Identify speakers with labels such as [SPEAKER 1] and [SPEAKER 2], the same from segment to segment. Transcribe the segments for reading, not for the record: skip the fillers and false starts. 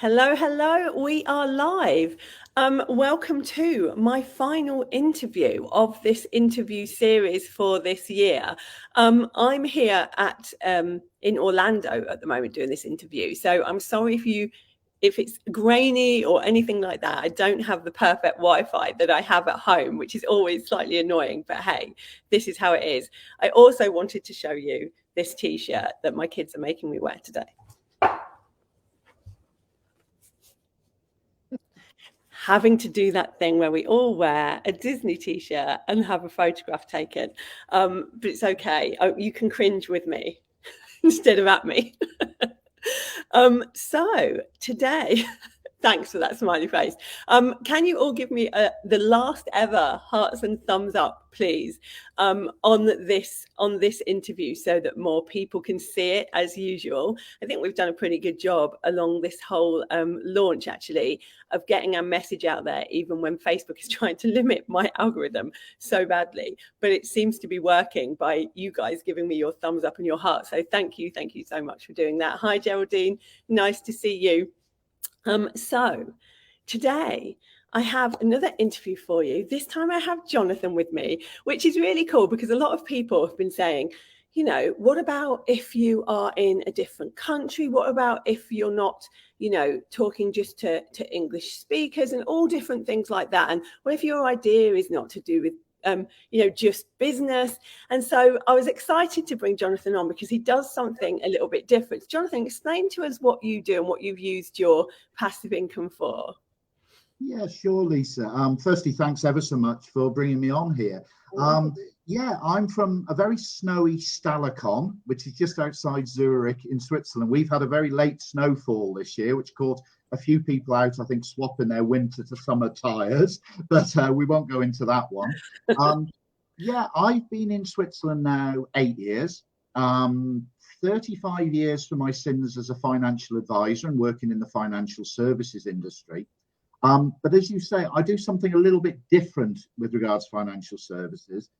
[SPEAKER 1] Hello, hello. We are live. Welcome to my final interview of this interview series for this year. I'm here at in Orlando at the moment doing this interview, so I'm sorry if it's grainy or anything like that. I don't have the perfect Wi-Fi that I have at home, which is always slightly annoying. But hey, this is how it is. I also wanted to show you this T-shirt that my kids are making me wear today. Having to do that thing where we all wear a Disney t-shirt and have a photograph taken. But it's okay. You can cringe with me instead of at me. So today, thanks for that smiley face. Can you all give me the last ever hearts and thumbs up, please, on this interview, so that more people can see it as usual? I think we've done a pretty good job along this whole launch, actually, of getting our message out there, even when Facebook is trying to limit my algorithm so badly. But it seems to be working by you guys giving me your thumbs up and your heart. So thank you so much for doing that. Hi, Geraldine. Nice to see you. So today I have another interview for you. This time I have Johnathan with me, which is really cool because a lot of people have been saying, you know, what about if you are in a different country? What about if you're not, you know, talking just to English speakers and all different things like that? And what if your idea is not to do with just business? And so I was excited to bring Johnathan on because he does something a little bit different. Johnathan, explain to us what you do and what you've used your passive income for.
[SPEAKER 2] Yeah, sure, Lisa. Firstly, thanks ever so much for bringing me on here. I'm from a very snowy Steilacoom, which is just outside Zurich in Switzerland. We've had a very late snowfall this year, which caught a few people out, I think, swapping their winter to summer tyres, but we won't go into that one. I've been in Switzerland now 8 years, 35 years for my sins as a financial advisor and working in the financial services industry. But as you say, I do something a little bit different with regards to financial services.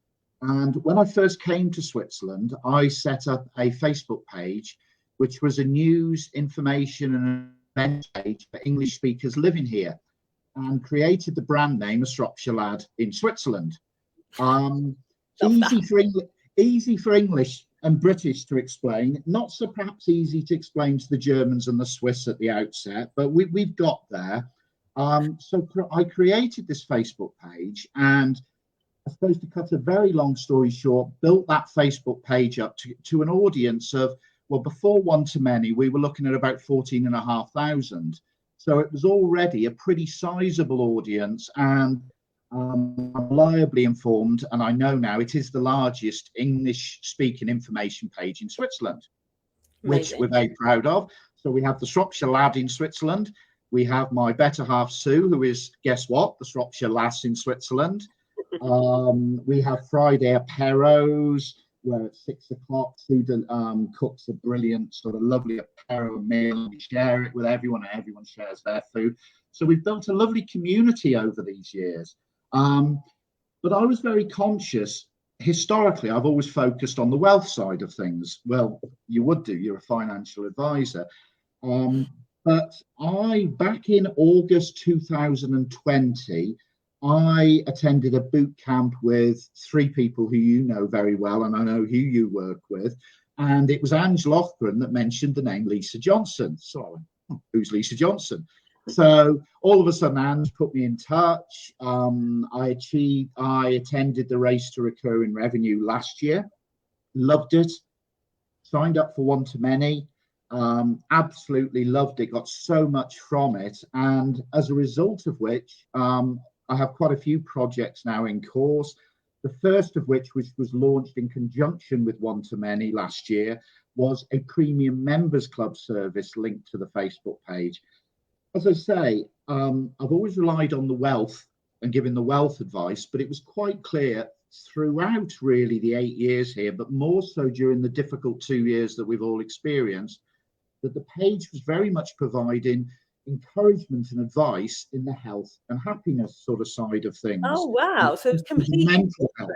[SPEAKER 2] And when I first came to Switzerland, I set up a Facebook page, which was a news, information and event page for English speakers living here, and created the brand name of Shropshire Lad in Switzerland. Easy for English and British to explain, not so perhaps easy to explain to the Germans and the Swiss at the outset, but we've got there. So I created this Facebook page, and I suppose, to cut a very long story short, built that Facebook page up to an audience of, well, before one-to-many, we were looking at about 14,500. So it was already a pretty sizable audience, and I'm reliably informed, and I know now it is the largest English-speaking information page in Switzerland, which we're very proud of. So we have the Shropshire Lad in Switzerland. We have my better half, Sue, who is, guess what, the Shropshire Lass in Switzerland. We have Friday apéros, where at 6 o'clock, Sue cooks a brilliant sort of lovely apéro meal. We share it with everyone, and everyone shares their food. So we've built a lovely community over these years. But I was very conscious. Historically, I've always focused on the wealth side of things. Well, you would do, you're a financial advisor. But back in August 2020, I attended a boot camp with 3 people who you know very well, and I know who you work with. And it was Ange Loughran that mentioned the name Lisa Johnson. So who's Lisa Johnson? So all of a sudden, Ange put me in touch. I attended the Race to Recurring Revenue last year, loved it, signed up for one-to-many. Absolutely loved it, got so much from it, and as a result of which I have quite a few projects now in course. The first of which was launched in conjunction with one-to-many last year was a premium members club service linked to the Facebook page. As I say, I've always relied on the wealth and giving the wealth advice, but it was quite clear throughout really the 8 years here, but more so during the difficult 2 years that we've all experienced, that the page was very much providing encouragement and advice in the health and happiness sort of side of things.
[SPEAKER 1] Oh, wow. So it's completely
[SPEAKER 2] mental health.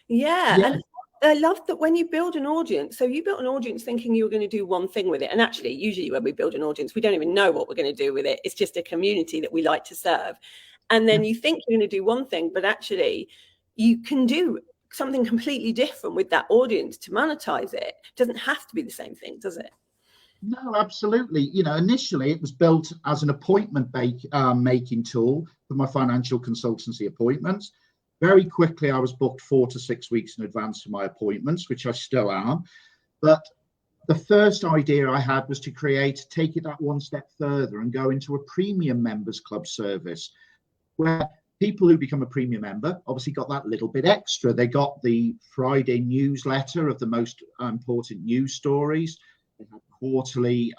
[SPEAKER 1] Yeah. I love that when you build an audience, so you built an audience thinking you were going to do one thing with it. And actually, usually when we build an audience, we don't even know what we're going to do with it. It's just a community that we like to serve. And then you think you're going to do one thing, but actually you can do something completely different with that audience to monetize it. It doesn't have to be the same thing, does it?
[SPEAKER 2] No, absolutely. You know, initially it was built as an appointment making tool for my financial consultancy appointments. Very quickly, I was booked 4 to 6 weeks in advance for my appointments, which I still am. But the first idea I had was to take it that one step further and go into a premium members club service where people who become a premium member obviously got that little bit extra. They got the Friday newsletter of the most important news stories. They had quarterly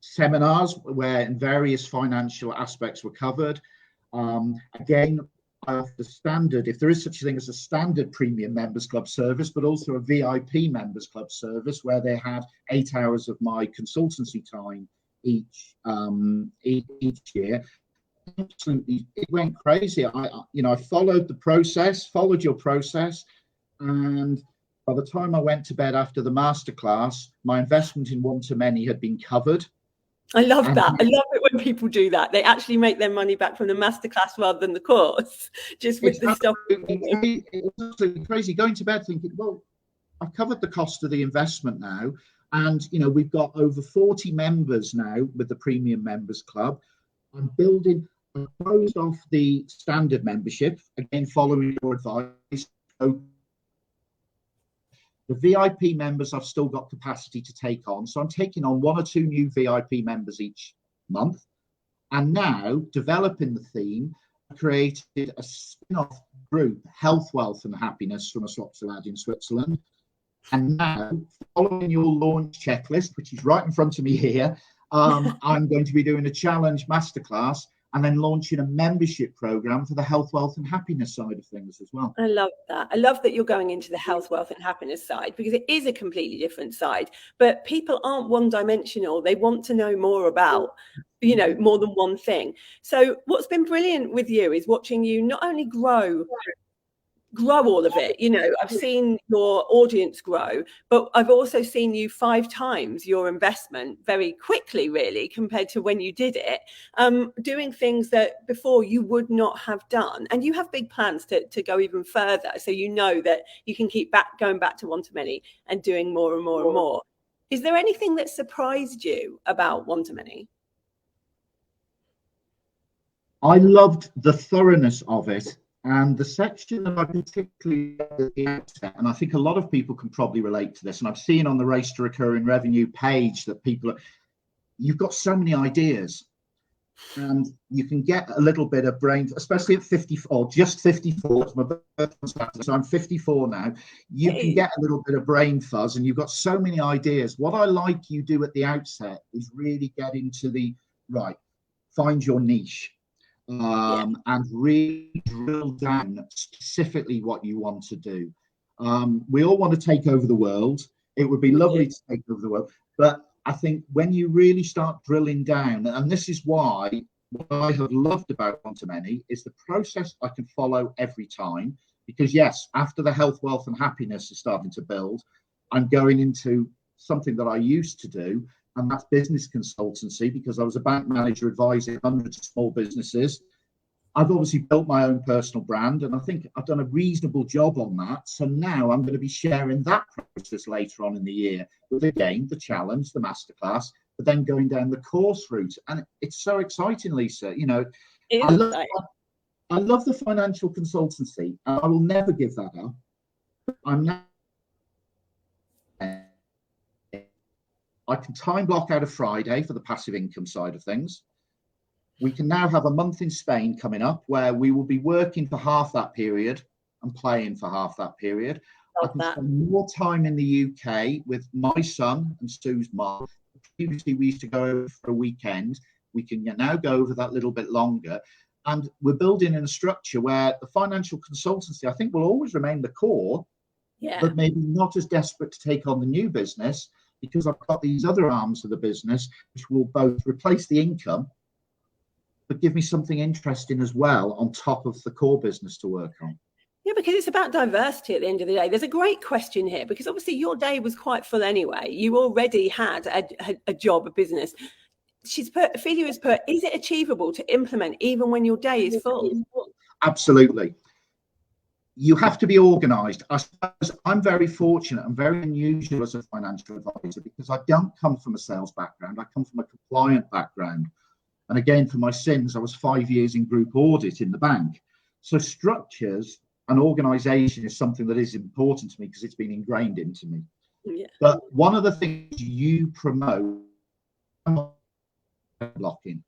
[SPEAKER 2] seminars where various financial aspects were covered. Again, the standard, if there is such a thing as a standard premium members club service, but also a VIP members club service where they had 8 hours of my consultancy time each year. Absolutely, it went crazy. I followed your process, and by the time I went to bed after the masterclass, my investment in one-to-many had been covered.
[SPEAKER 1] I love that. I love it when people do that. They actually make their money back from the masterclass rather than the course, just with the stuff.
[SPEAKER 2] It's absolutely crazy going to bed thinking, well, I've covered the cost of the investment now. And, we've got over 40 members now with the Premium Members Club. I closed off the standard membership, again, following your advice. So the VIP members I've still got capacity to take on. So I'm taking on 1 or 2 new VIP members each month. And now, developing the theme, I created a spin-off group, Health, Wealth and Happiness, from a Swapsalad in Switzerland. And now, following your launch checklist, which is right in front of me here, I'm going to be doing a challenge masterclass and then launching a membership program for the health, wealth and happiness side of things as well.
[SPEAKER 1] I love that. I love that you're going into the health, wealth and happiness side, because it is a completely different side. But people aren't one-dimensional. They want to know more about, more than one thing. So what's been brilliant with you is watching you not only grow all of it. I've seen your audience grow, but I've also seen you 5 times your investment very quickly, really, compared to when you did it, doing things that before you would not have done. And you have big plans to go even further. So that you can keep going back to one-to-many and doing more and more and more. Is there anything that surprised you about one-to-many?
[SPEAKER 2] I loved the thoroughness of it. And the section that I particularly at the outset, and I think a lot of people can probably relate to this, and I've seen on the Race to Recurring Revenue page that you've got so many ideas, and you can get a little bit of brain, especially at 54, just 54. It's my birthday, so I'm 54 now. You can get a little bit of brain fuzz, and you've got so many ideas. What I like you do at the outset is really get into find your niche. And really drill down specifically what you want to do. We all want to take over the world. It would be lovely to take over the world. But I think when you really start drilling down, and this is why what I have loved about one-to-many is the process I can follow every time. Because yes, after the health, wealth and happiness is starting to build, I'm going into something that I used to do, and that's business consultancy, because I was a bank manager advising hundreds of small businesses. I've obviously built my own personal brand, and I think I've done a reasonable job on that. So now I'm going to be sharing that process later on in the year with, again, the challenge, the masterclass, but then going down the course route. And it's so exciting, Lisa. I love the financial consultancy, and I will never give that up. I can time block out a Friday for the passive income side of things. We can now have a month in Spain coming up where we will be working for half that period and playing for half that period. I can spend more time in the UK with my son and Sue's mom. Previously, we used to go over for a weekend. We can now go over that little bit longer. And we're building in a structure where the financial consultancy, I think, will always remain the core, but maybe not as desperate to take on the new business, because I've got these other arms of the business which will both replace the income, but give me something interesting as well on top of the core business to work on.
[SPEAKER 1] Yeah, because it's about diversity at the end of the day. There's a great question here, because obviously your day was quite full anyway. You already had a job, a business. Ophelia has put, is it achievable to implement even when your day is full?
[SPEAKER 2] Absolutely. You have to be organized. I suppose I'm very fortunate and very unusual as a financial advisor, because I don't come from a sales background. I come from a compliant background. And again, for my sins, I was 5 years in group audit in the bank. So structures and organization is something that is important to me because it's been ingrained into me.
[SPEAKER 1] Yeah.
[SPEAKER 2] But one of the things you promote, blocking.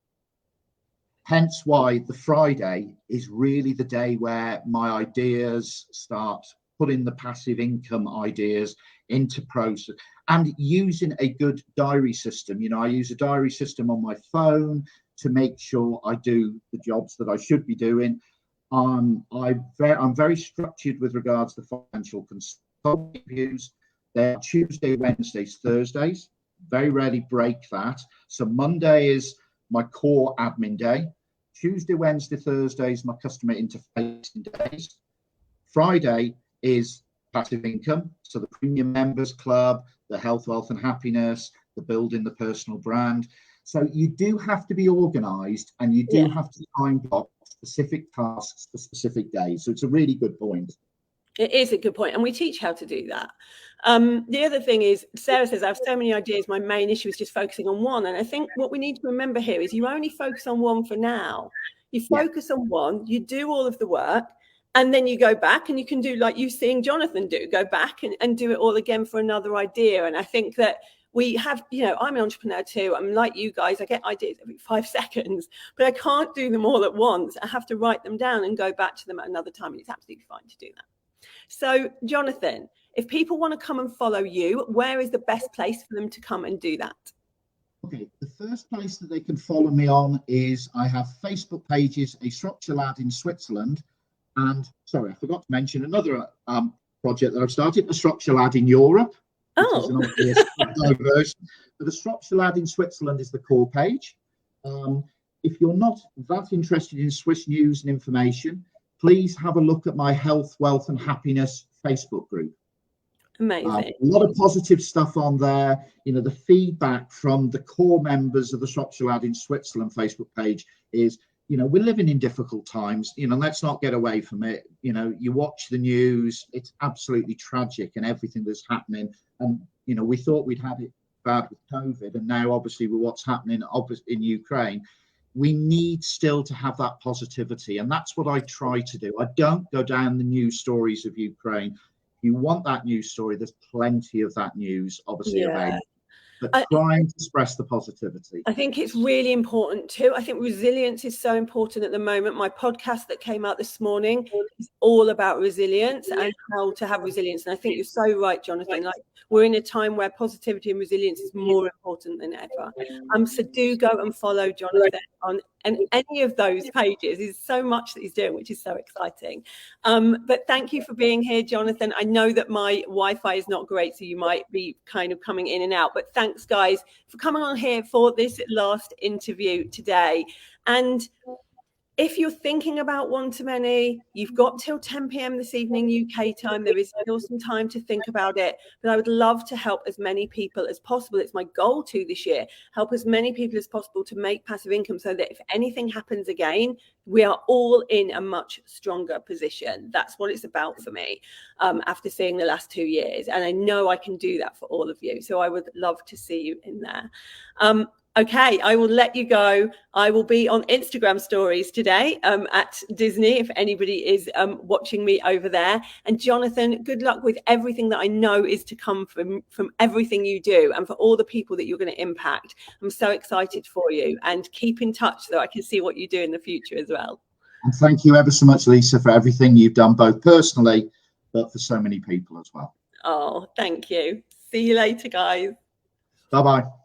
[SPEAKER 2] Hence why the Friday is really the day where my ideas start, putting the passive income ideas into process, and using a good diary system. You know, I use a diary system on my phone to make sure I do the jobs that I should be doing. I'm very structured with regards to financial consulting reviews. They're Tuesday, Wednesdays, Thursdays. Very rarely break that. So Monday is my core admin day. Tuesday, Wednesday, Thursdays, my customer interfacing days. Friday is passive income. So the premium members club, the health, wealth and happiness, the building the personal brand. So you do have to be organized, and you do have to time block specific tasks for specific days. So it's a really good point.
[SPEAKER 1] It is a good point, and we teach how to do that. The other thing is, Sarah says, I have so many ideas. My main issue is just focusing on one. And I think what we need to remember here is you only focus on one for now. You focus on one, you do all of the work, and then you go back and you can do like you're seeing Johnathan do, go back and do it all again for another idea. And I think that we have, you know, I'm an entrepreneur too. I'm like you guys. I get ideas every 5 seconds, but I can't do them all at once. I have to write them down and go back to them at another time. And it's absolutely fine to do that. So, Johnathan, if people want to come and follow you, where is the best place for them to come and do that?
[SPEAKER 2] Okay, the first place that they can follow me on is I have Facebook pages, a Shropshire lad in Switzerland, and sorry, I forgot to mention another project that I've started, a Shropshire lad in Europe.
[SPEAKER 1] Oh,
[SPEAKER 2] diversion. But the Shropshire lad in Switzerland is the core page. If you're not that interested in Swiss news and information, please have a look at my Health, Wealth and Happiness Facebook group.
[SPEAKER 1] Amazing.
[SPEAKER 2] A lot of positive stuff on there. You know, the feedback from the core members of the Shropshire Lad in Switzerland Facebook page is, you know, we're living in difficult times. You know, let's not get away from it. You know, you watch the news, it's absolutely tragic and everything that's happening. And, you know, we thought we'd had it bad with COVID, and now obviously with what's happening in Ukraine, we need still to have that positivity. And that's what I try to do. I don't go down the news stories of Ukraine. If you want that news story, there's plenty of that news obviously available. But trying to express the positivity.
[SPEAKER 1] I think it's really important too. I think resilience is so important at the moment. My podcast that came out this morning is all about resilience and how to have resilience. And I think you're so right, Johnathan. Like, we're in a time where positivity and resilience is more important than ever. So do go and follow Johnathan on any of those pages. There's so much that he's doing, which is so exciting. But thank you for being here, Johnathan. I know that my Wi-Fi is not great, so you might be kind of coming in and out. But thanks, guys, for coming on here for this last interview today. And if you're thinking about one-to-many, you've got till 10 p.m. this evening UK time. There is still some time to think about it, but I would love to help as many people as possible. It's my goal to this year, help as many people as possible to make passive income so that if anything happens again, we are all in a much stronger position. That's what it's about for me after seeing the last 2 years. And I know I can do that for all of you. So I would love to see you in there. Okay, I will let you go. I will be on Instagram stories today at Disney if anybody is watching me over there. And Johnathan, good luck with everything that I know is to come from everything you do and for all the people that you're going to impact. I'm so excited for you, and keep in touch so I can see what you do in the future as well.
[SPEAKER 2] And thank you ever so much, Lisa, for everything you've done, both personally, but for so many people as well.
[SPEAKER 1] Oh, thank you. See you later, guys.
[SPEAKER 2] Bye-bye.